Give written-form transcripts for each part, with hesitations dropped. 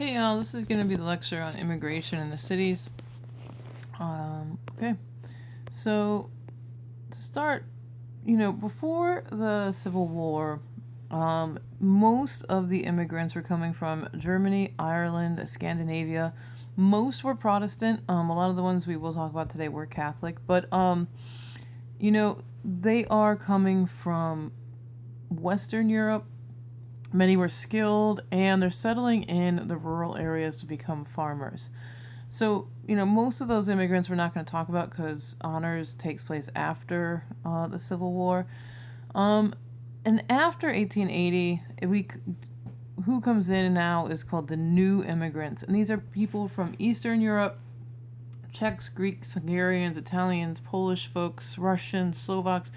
Hey y'all, this is going to be the lecture on immigration in the cities. Okay, so to start, before the Civil War, most of the immigrants were coming from Germany, Ireland, Scandinavia. Most were Protestant. A lot of the ones we will talk about today were Catholic, but they are coming from Western Europe. Many were skilled, and they're settling in the rural areas to become farmers. So, most of those immigrants we're not going to talk about because honors takes place after the Civil War. And after 1880, who comes in now is called the new immigrants. And these are people from Eastern Europe, Czechs, Greeks, Hungarians, Italians, Polish folks, Russians, Slovaks,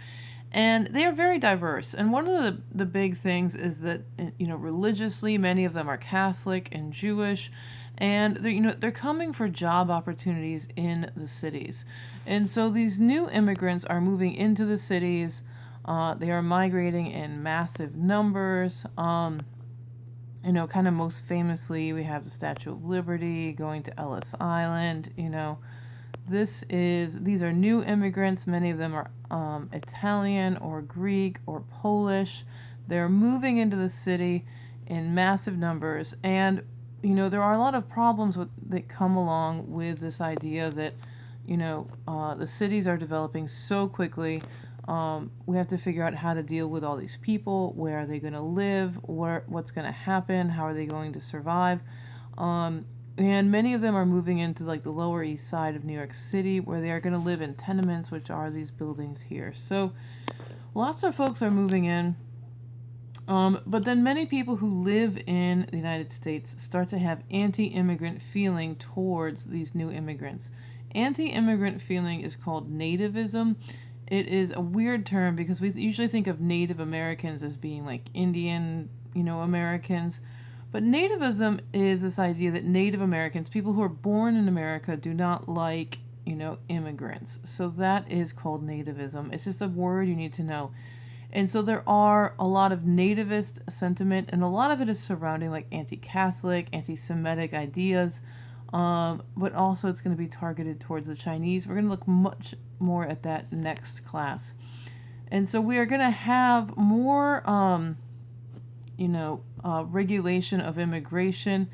and they are very diverse. And one of the big things is that, religiously, many of them are Catholic and Jewish, and they're coming for job opportunities in the cities. And so these new immigrants are moving into the cities. They are migrating in massive numbers. Kind of most famously, we have the Statue of Liberty going to Ellis Island. These are new immigrants. Many of them are Italian or Greek or Polish. They're moving into the city in massive numbers, and there are a lot of problems that come along with this idea that the cities are developing so quickly. We have to figure out how to deal with all these people. Where are they going to live? What's going to happen? How are they going to survive? And many of them are moving into the Lower East Side of New York City, where they are going to live in tenements, which are these buildings here. So lots of folks are moving in. But then many people who live in the United States start to have anti-immigrant feeling towards these new immigrants. Anti-immigrant feeling is called nativism. It is a weird term because we usually think of Native Americans as being like Indian, Americans. But nativism is this idea that Native Americans, people who are born in America, do not like, immigrants. So that is called nativism. It's just a word you need to know. And so there are a lot of nativist sentiment, and a lot of it is surrounding anti-Catholic, anti-Semitic ideas. But also it's going to be targeted towards the Chinese. We're going to look much more at that next class. And so we are going to have more regulation of immigration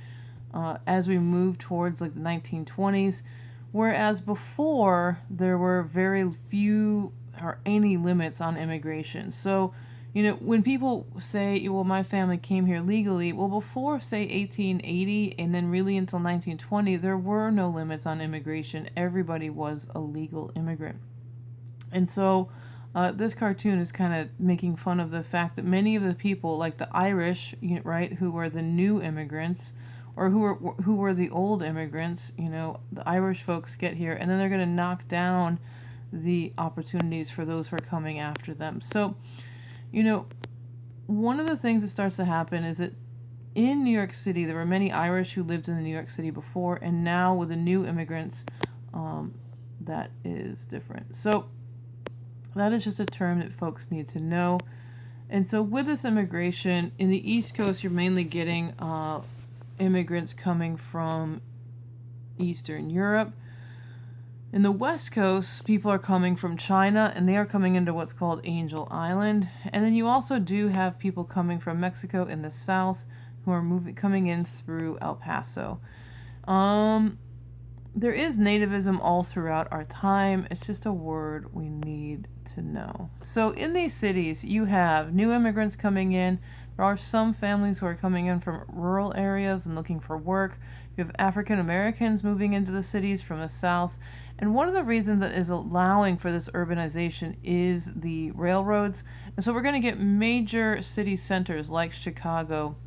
as we move towards the 1920s, whereas before there were very few or any limits on immigration. So, when people say, well, my family came here legally, well, before, say, 1880 and then really until 1920, there were no limits on immigration. Everybody was a legal immigrant. And so this cartoon is kind of making fun of the fact that many of the people, like the Irish, right, who were the new immigrants, or who were the old immigrants, the Irish folks get here, and then they're going to knock down the opportunities for those who are coming after them. So, one of the things that starts to happen is that in New York City, there were many Irish who lived in New York City before, and now with the new immigrants, that is different. So that is just a term that folks need to know. And so with this immigration, in the East Coast, you're mainly getting immigrants coming from Eastern Europe. In the West Coast, people are coming from China, and they are coming into what's called Angel Island. And then you also do have people coming from Mexico in the South who are coming in through El Paso. There is nativism all throughout our time. It's just a word we need to know. So in these cities, you have new immigrants coming in. There are some families who are coming in from rural areas and looking for work. You have African Americans moving into the cities from the South. And one of the reasons that is allowing for this urbanization is the railroads. And so we're going to get major city centers like Chicago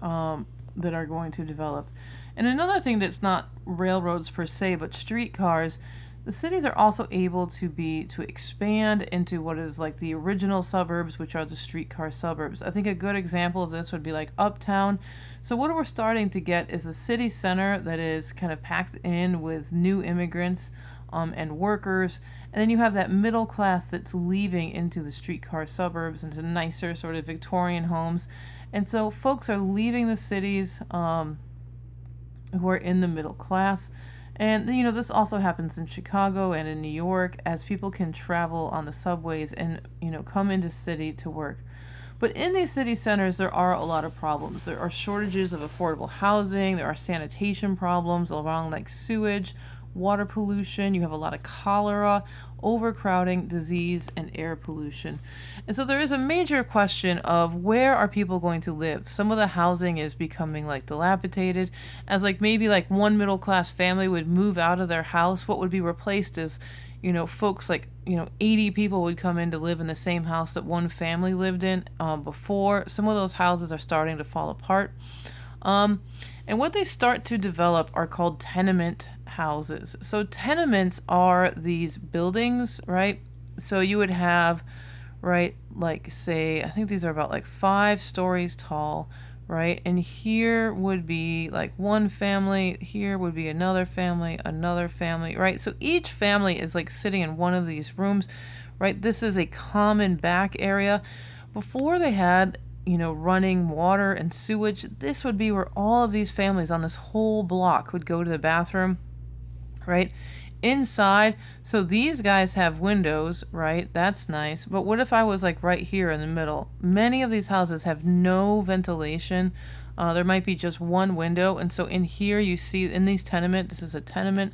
that are going to develop. And another thing that's not railroads per se, but streetcars, the cities are also able to expand into what is like the original suburbs, which are the streetcar suburbs. I think a good example of this would be like Uptown. So what we're starting to get is a city center that is kind of packed in with new immigrants and workers. And then you have that middle class that's leaving into the streetcar suburbs, into nicer sort of Victorian homes. And so folks are leaving the cities who are in the middle class. And, this also happens in Chicago and in New York as people can travel on the subways and, come into city to work. But in these city centers, there are a lot of problems. There are shortages of affordable housing. There are sanitation problems along like sewage, water pollution. You have a lot of cholera, overcrowding, disease, and air pollution. And so there is a major question of where are people going to live? Some of the housing is becoming like dilapidated, as like maybe like one middle class family would move out of their house. What would be replaced is, folks like, 80 people would come in to live in the same house that one family lived in before. Some of those houses are starting to fall apart. And what they start to develop are called tenement houses. So tenements are these buildings, right? So you would have, right, like say, I think these are about like 5 stories tall, right? And here would be like one family, here would be another family, right? So each family is like sitting in one of these rooms, right? This is a common back area. Before they had, running water and sewage, this would be where all of these families on this whole block would go to the bathroom, right? Inside, so these guys have windows, right? That's nice. But what if I was like right here in the middle? Many of these houses have no ventilation. There might be just one window. And so in here you see in these tenement, this is a tenement.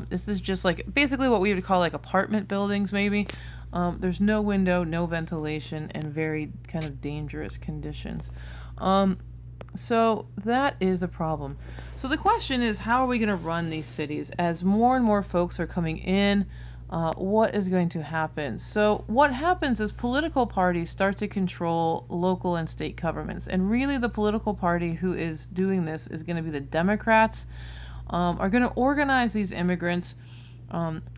This is just like basically what we would call like apartment buildings maybe. There's no window, no ventilation, and very kind of dangerous conditions. So that is a problem. So the question is, how are we going to run these cities? As more and more folks are coming in, what is going to happen? So what happens is political parties start to control local and state governments. And really the political party who is doing this is going to be the Democrats, are going to organize these immigrants,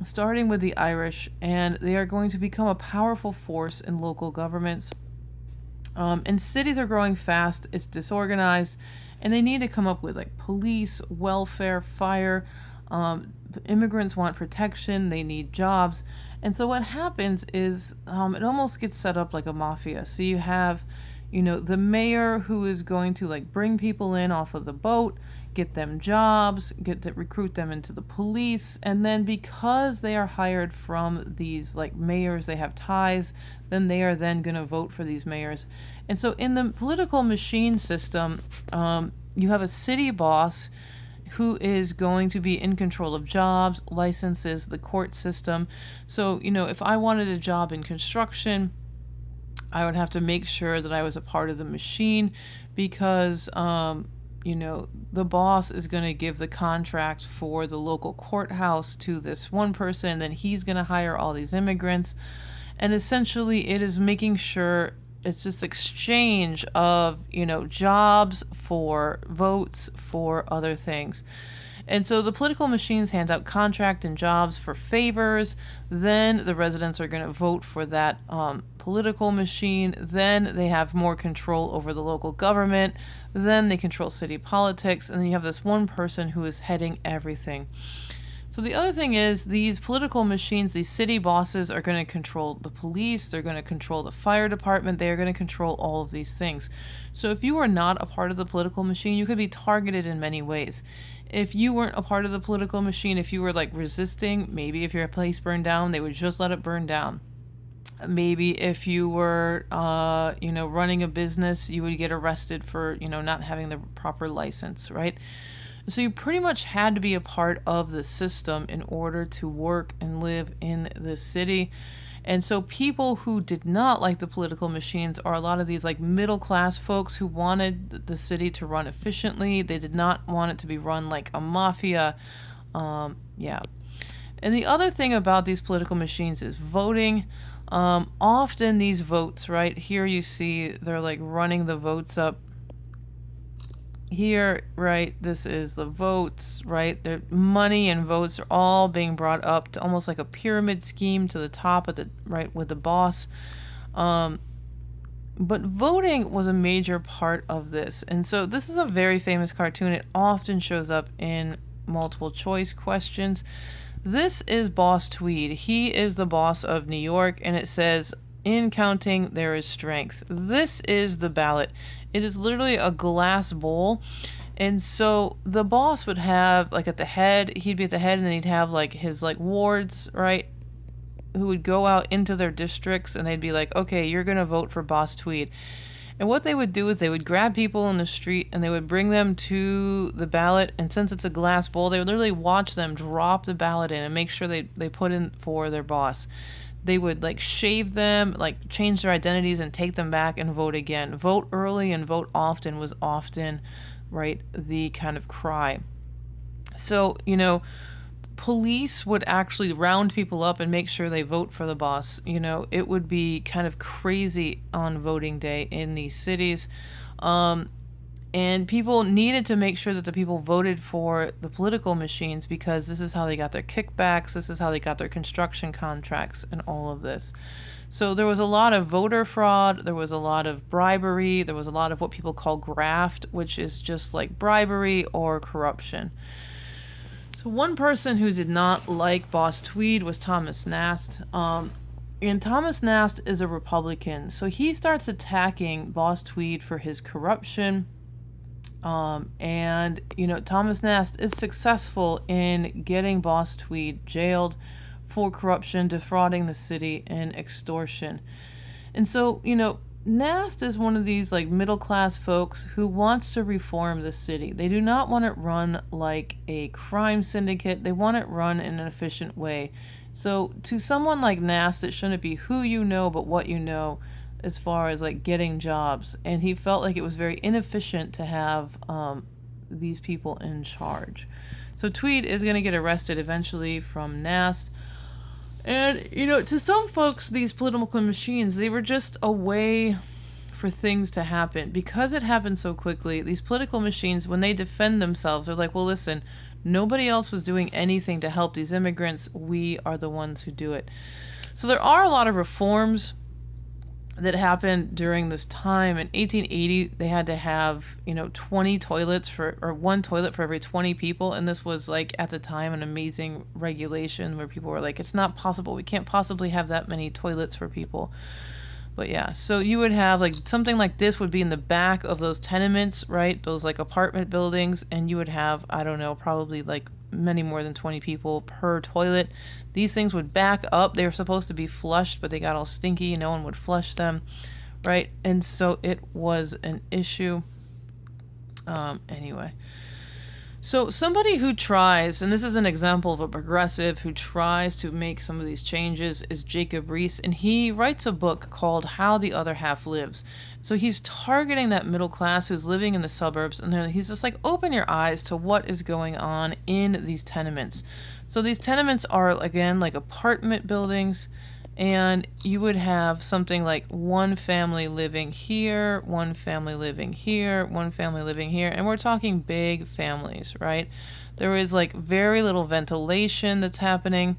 starting with the Irish, and they are going to become a powerful force in local governments. And cities are growing fast, it's disorganized, and they need to come up with like police, welfare, fire. Immigrants want protection, they need jobs. And so what happens is it almost gets set up like a mafia. So you have, the mayor who is going to like bring people in off of the boat, get them jobs, get to recruit them into the police, and then because they are hired from these like mayors, they have ties, then they are then going to vote for these mayors. And so in the political machine system, you have a city boss who is going to be in control of jobs, licenses, the court system. So, if I wanted a job in construction, I would have to make sure that I was a part of the machine because the boss is going to give the contract for the local courthouse to this one person, then he's going to hire all these immigrants. And essentially it is making sure it's this exchange of, jobs for votes for other things. And so the political machines hand out contract and jobs for favors. Then the residents are going to vote for that political machine. Then they have more control over the local government. Then they control city politics. And then you have this one person who is heading everything. So the other thing is these political machines, these city bosses are going to control the police, they're going to control the fire department, they are going to control all of these things. So if you are not a part of the political machine, you could be targeted in many ways. If you weren't a part of the political machine, if you were like resisting, maybe if your place burned down, they would just let it burn down. Maybe if you were, running a business, you would get arrested for, not having the proper license, right? So you pretty much had to be a part of the system in order to work and live in the city. And so people who did not like the political machines are a lot of these like middle class folks who wanted the city to run efficiently. They did not want it to be run like a mafia. And the other thing about these political machines is voting. Often these votes, right, here you see they're like running the votes up. Here, right, this is the votes, right? The money and votes are all being brought up to almost like a pyramid scheme to the top of the right with the boss. But voting was a major part of this. And so this is a very famous cartoon. It often shows up in multiple choice questions. This is Boss Tweed. He is the boss of New York, and it says, "In counting, there is strength." This is the ballot. It is literally a glass bowl, And so the boss would have, like, at the head, he'd be at the head, and then he'd have, like, his, like, wards, right, who would go out into their districts, and they'd be like, okay, you're going to vote for Boss Tweed. And what they would do is they would grab people in the street and they would bring them to the ballot. And since it's a glass bowl, they would literally watch them drop the ballot in and make sure they put in for their boss. They would, like, shave them, like, change their identities and take them back and vote again. Vote early and vote often was often, right, the kind of cry. So, police would actually round people up and make sure they vote for the boss. It would be kind of crazy on voting day in these cities. And people needed to make sure that the people voted for the political machines, because this is how they got their kickbacks, this is how they got their construction contracts, and all of this. So there was a lot of voter fraud, there was a lot of bribery, there was a lot of what people call graft, which is just like bribery or corruption. So one person who did not like Boss Tweed was Thomas Nast. And Thomas Nast is a Republican. So he starts attacking Boss Tweed for his corruption. And Thomas Nast is successful in getting Boss Tweed jailed for corruption, defrauding the city, and extortion. And so, Nast is one of these, like, middle-class folks who wants to reform the city. They do not want it run like a crime syndicate. They want it run in an efficient way. So to someone like Nast, it shouldn't be who you know, but what you know, as far as, like, getting jobs. And he felt like it was very inefficient to have these people in charge. So Tweed is going to get arrested eventually from Nast. And, to some folks, these political machines, they were just a way for things to happen. Because it happened so quickly, these political machines, when they defend themselves, they're like, well, listen, nobody else was doing anything to help these immigrants. We are the ones who do it. So there are a lot of reforms that happened during this time. In 1880, they had to have, 20 toilets or one toilet for every 20 people. And this was, like, at the time, an amazing regulation where people were like, it's not possible. We can't possibly have that many toilets for people. But yeah, so you would have, like, something like this would be in the back of those tenements, right? Those, like, apartment buildings. And you would have, I don't know, probably, like, many more than 20 people per toilet. These things would back up. They were supposed to be flushed, but they got all stinky. No one would flush them, right? And so it was an issue. Anyway. So somebody who tries, and this is an example of a progressive who tries to make some of these changes, is Jacob Riis, and he writes a book called How the Other Half Lives. So he's targeting that middle class who's living in the suburbs, and he's just like, open your eyes to what is going on in these tenements. So these tenements are, again, like apartment buildings, and you would have something like one family living here, one family living here, one family living here, and we're talking big families, right? There is, like, very little ventilation that's happening,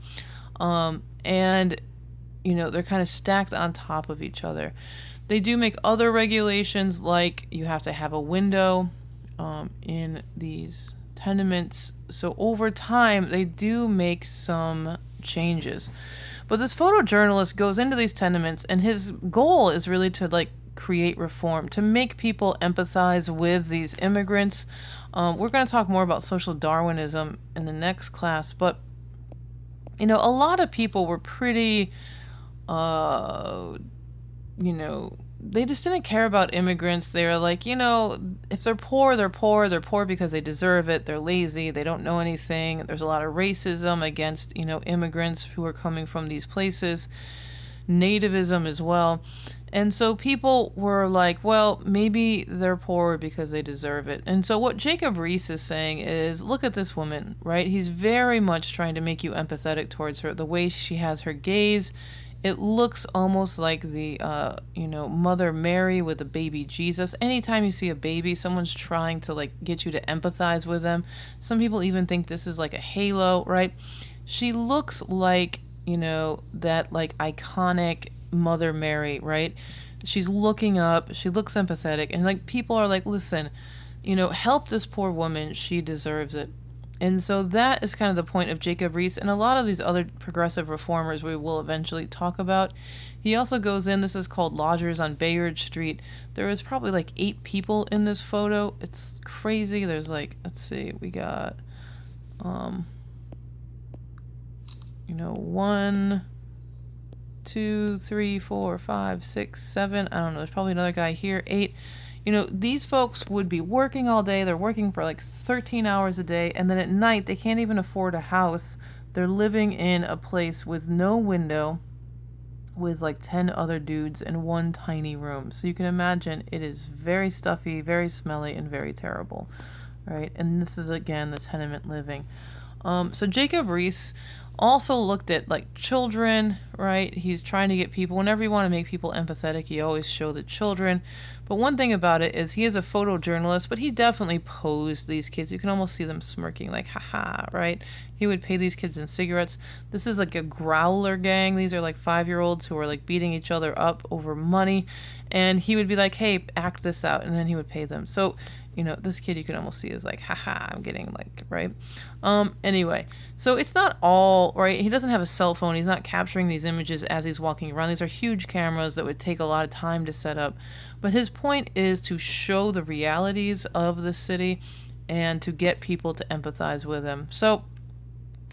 and, they're kind of stacked on top of each other. They do make other regulations, like you have to have a window in these tenements. So over time, they do make some changes. But this photojournalist goes into these tenements, and his goal is really to, like, create reform, to make people empathize with these immigrants. We're going to talk more about social Darwinism in the next class, but, a lot of people were pretty, they just didn't care about immigrants. They were like, if they're poor, they're poor. They're poor because they deserve it. They're lazy. They don't know anything. There's a lot of racism against, immigrants who are coming from these places. Nativism as well. And so people were like, well, maybe they're poor because they deserve it. And so what Jacob Riis is saying is, look at this woman, right? He's very much trying to make you empathetic towards her. The way she has her gaze, it looks almost like the, Mother Mary with the baby Jesus. Anytime you see a baby, someone's trying to, like, get you to empathize with them. Some people even think this is like a halo, right? She looks like, that, like, iconic Mother Mary, right? She's looking up. She looks empathetic. And, like, people are like, listen, help this poor woman. She deserves it. And so that is kind of the point of Jacob Riis and a lot of these other progressive reformers we will eventually talk about. He also goes in, this is called Lodgers on Bayard Street. There is probably like 8 people in this photo. It's crazy. There's like, let's see, we got, 1, 2, 3, 4, 5, 6, 7. I don't know. There's probably another guy here. 8. These folks would be working all day. They're working for like 13 hours a day. And then at night, they can't even afford a house. They're living in a place with no window with like 10 other dudes in one tiny room. So you can imagine it is very stuffy, very smelly, and very terrible, right? And this is, again, the tenement living. So Jacob Riis also looked at like children, right? He's trying to get people, whenever you want to make people empathetic, you always show the children. But one thing about it is he is a photojournalist, but he definitely posed these kids. You can almost see them smirking like, haha, right? He would pay these kids in cigarettes. This is like a growler gang. These are like 5-year-olds who are like beating each other up over money. And he would be like, hey, act this out. And then he would pay them. So, this kid you can almost see is like, haha, I'm getting like, right? Anyway, so it's not all, right? He doesn't have a cell phone. He's not capturing these images as he's walking around. These are huge cameras that would take a lot of time to set up. But his point is to show the realities of the city and to get people to empathize with him. So,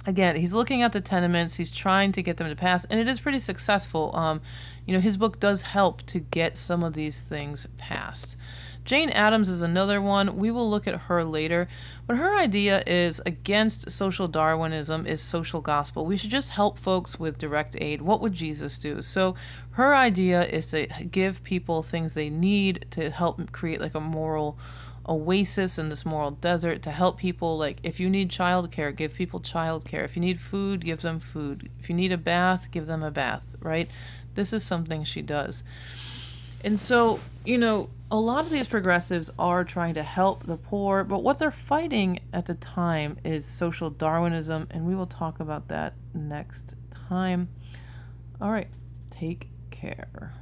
again, he's looking at the tenements. He's trying to get them to pass, and it is pretty successful. His book does help to get some of these things passed. Jane Addams is another one. We will look at her later. But her idea is against social Darwinism, is social gospel. We should just help folks with direct aid. What would Jesus do? So her idea is to give people things they need to help create like a moral oasis in this moral desert, to help people. Like, if you need childcare, give people childcare. If you need food, give them food. If you need a bath, give them a bath, right? This is something she does. And so, a lot of these progressives are trying to help the poor, but what they're fighting at the time is social Darwinism, and we will talk about that next time. All right, take care.